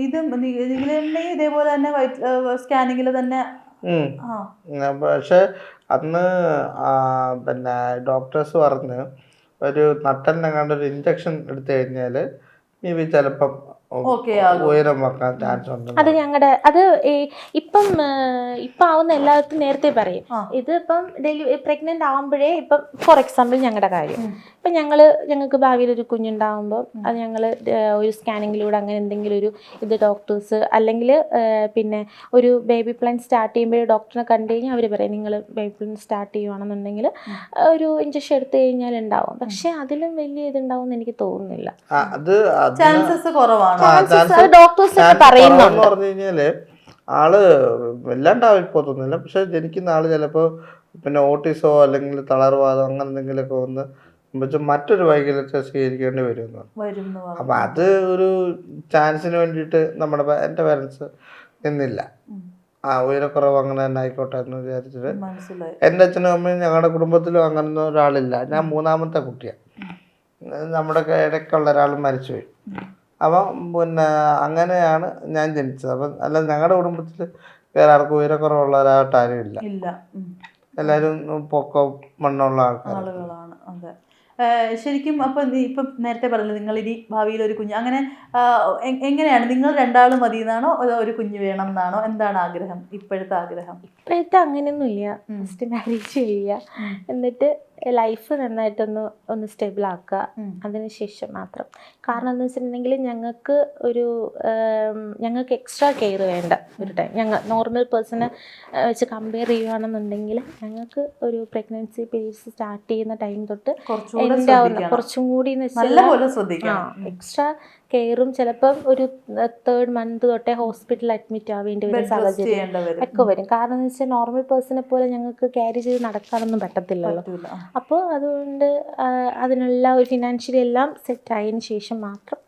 ഇത് നിങ്ങളെ ഇതേപോലെ തന്നെ സ്കാനിങ്ങിൽ തന്നെ. പക്ഷെ അന്ന് പിന്നെ ഡോക്ടേഴ്സ് പറഞ്ഞ് ഒരു നട്ടലിനെങ്ങാണ്ട് ഒരു ഇഞ്ചക്ഷൻ എടുത്തു കഴിഞ്ഞാൽ ഇവ ചിലപ്പം ഉയരം വെക്കാൻ ചാൻസ് ഉണ്ട്. അത് ഞങ്ങളുടെ അത് ഇപ്പം ആവുന്ന എല്ലാവർക്കും നേരത്തെ പറയും. ഇത് ഇപ്പം പ്രഗ്നന്റ് ആവുമ്പോഴേ ഇപ്പം ഫോർ എക്സാമ്പിൾ ഞങ്ങളുടെ കാര്യം ഇപ്പം ഞങ്ങൾക്ക് ഭാവിയിൽ ഒരു കുഞ്ഞുണ്ടാവുമ്പോൾ അത് ഞങ്ങൾ ഒരു സ്കാനിങ്ങിലൂടെ അങ്ങനെ എന്തെങ്കിലും ഒരു ഇത് ഡോക്ടേഴ്സ് അല്ലെങ്കിൽ പിന്നെ ഒരു ബേബി പ്ലാൻ സ്റ്റാർട്ട് ചെയ്യുമ്പോഴേ ഡോക്ടറിനെ കണ്ടു കഴിഞ്ഞാൽ അവർ പറയും നിങ്ങൾ ബേബി പ്ലാൻ സ്റ്റാർട്ട് ചെയ്യുവാണെന്നുണ്ടെങ്കിൽ ഒരു ഇഞ്ചക്ഷൻ എടുത്തു കഴിഞ്ഞാൽ ഉണ്ടാവും. പക്ഷെ അതിലും വലിയ ഇതുണ്ടാവും എന്ന് എനിക്ക് തോന്നുന്നില്ല. ചാൻസസ് കുറവാണ്. പറഞ്ഞു കഴിഞ്ഞാല് ആള് വല്ലാണ്ടാവിപ്പോന്നില്ല. പക്ഷെ ജനിക്കുന്ന ആള് ചിലപ്പോ പിന്നെ ഓട്ടിസോ അല്ലെങ്കിൽ തളർവാദം അങ്ങനെ എന്തെങ്കിലുമൊക്കെ വന്ന് മറ്റൊരു വൈകല്യത്തെ സ്വീകരിക്കേണ്ടി വരുന്നു. അപ്പൊ അത് ഒരു ചാൻസിന് വേണ്ടിയിട്ട് എൻ്റെ പാരൻസ് നിന്നില്ല. ഉയരക്കുറവ് അങ്ങനെ തന്നെ ആയിക്കോട്ടെ എന്ന് വിചാരിച്ചിട്ട്. എൻ്റെ അച്ഛനും അമ്മയും ഞങ്ങളുടെ കുടുംബത്തിലും അങ്ങനെ ഒരാളില്ല. ഞാൻ 3ാമത്തെ കുട്ടിയാണ്. നമ്മുടെ ഇടയ്ക്കുള്ള ഒരാൾ മരിച്ചുപോയി. അപ്പം പിന്നെ അങ്ങനെയാണ് ഞാൻ ജനിച്ചത്. അപ്പം അല്ല ഞങ്ങളുടെ കുടുംബത്തിൽ വേറെ ആർക്കും ഉയരക്കുറവുള്ള ഒരാട്ടാരും ഇല്ല. എല്ലാവരും പൊക്കോ മണ്ണുള്ള ആളുകളാണ്. അതെ, ശരിക്കും. അപ്പം ഇപ്പം നേരത്തെ പറഞ്ഞത് നിങ്ങൾ ഇനി ഭാവിയിൽ ഒരു കുഞ്ഞ് അങ്ങനെ എങ്ങനെയാണ്? നിങ്ങൾ 2 മതി എന്നാണോ ഒരു കുഞ്ഞ് വേണം എന്നാണോ? എന്താണ് ആഗ്രഹം? ഇപ്പോഴത്തെ ആഗ്രഹം? ഇപ്പോഴത്തെ അങ്ങനെയൊന്നും ഇല്ല. ഫസ്റ്റ് മാരേജ് ചെയ്യുക, എന്നിട്ട് ലൈഫ് നന്നായിട്ടൊന്ന് സ്റ്റേബിൾ ആക്കുക, അതിനുശേഷം മാത്രം. കാരണം എന്ന് വെച്ചിട്ടുണ്ടെങ്കിൽ ഞങ്ങൾക്ക് എക്സ്ട്രാ കെയർ വേണ്ട ഒരു ടൈം. ഞങ്ങൾ നോർമൽ പേഴ്സണെ വെച്ച് കമ്പയർ ചെയ്യുകയാണെന്നുണ്ടെങ്കിൽ ഞങ്ങൾക്ക് ഒരു പ്രഗ്നൻസി പീരീഡ്സ് സ്റ്റാർട്ട് ചെയ്യുന്ന ടൈം തൊട്ട് കുറച്ചും കൂടി എക്സ്ട്രാ കെയറും ചിലപ്പം ഒരു 3rd month തൊട്ടേ ഹോസ്പിറ്റലിൽ അഡ്മിറ്റ് ആവേണ്ടി വരും, സാഹചര്യം ഒക്കെ വരും. കാരണം എന്ന് വെച്ചാൽ നോർമൽ പേഴ്സണെ പോലെ ഞങ്ങൾക്ക് ക്യാരി ചെയ്ത് നടക്കാനൊന്നും പറ്റത്തില്ലല്ലോ. അപ്പോൾ അതുകൊണ്ട് അതിനുള്ള ഒരു ഫിനാൻഷ്യലി എല്ലാം സെറ്റ് ആയതിനു ശേഷം മാത്രം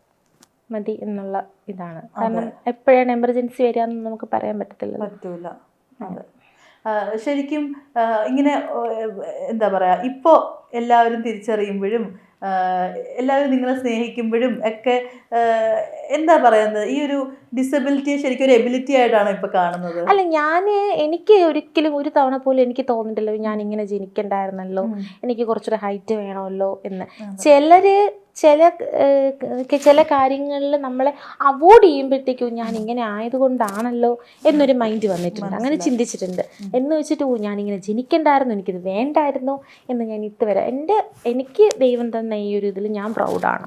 മതി എന്നുള്ള ഇതാണ്. കാരണം എപ്പോഴാണ് എമർജൻസി വരിക എന്ന് നമുക്ക് പറയാൻ പറ്റത്തില്ല. ശരിക്കും ഇങ്ങനെ എന്താ പറയാ, ഇപ്പോൾ എല്ലാവരും തിരിച്ചറിയുമ്പോഴും എല്ലാവരും നിങ്ങളെ സ്നേഹിക്കുമ്പോഴും ഒക്കെ എന്താ പറയുന്നത്, ഈ ഒരു ഡിസബിലിറ്റിയെ ശരിക്കും ഒരു എബിലിറ്റി ആയിട്ടാണ് ഇപ്പൊ കാണുന്നത്? അല്ല, എനിക്ക് ഒരിക്കലും ഒരു തവണ പോലും എനിക്ക് തോന്നിയിട്ടില്ല ഞാൻ ഇങ്ങനെ ജനിക്കണ്ടായിരുന്നല്ലോ, എനിക്ക് കുറച്ചൊരു ഹൈറ്റ് വേണമല്ലോ എന്ന്. ചില കാര്യങ്ങളിൽ നമ്മളെ അവോയ്ഡ് ചെയ്യുമ്പോഴത്തേക്കും ഞാൻ ഇങ്ങനെ ആയതുകൊണ്ടാണല്ലോ എന്നൊരു മൈൻഡ് വന്നിട്ടുണ്ട്. അങ്ങനെ ചിന്തിച്ചിട്ടുണ്ട്. എന്ന് വെച്ചിട്ട് ഞാനിങ്ങനെ ജനിക്കണ്ടായിരുന്നു, എനിക്കിത് വേണ്ടായിരുന്നു എന്ന് ഞാൻ ഇതുവരെ എനിക്ക് ദൈവം തന്ന ഈ ഒരു ഇതിൽ ഞാൻ പ്രൗഡാണ്.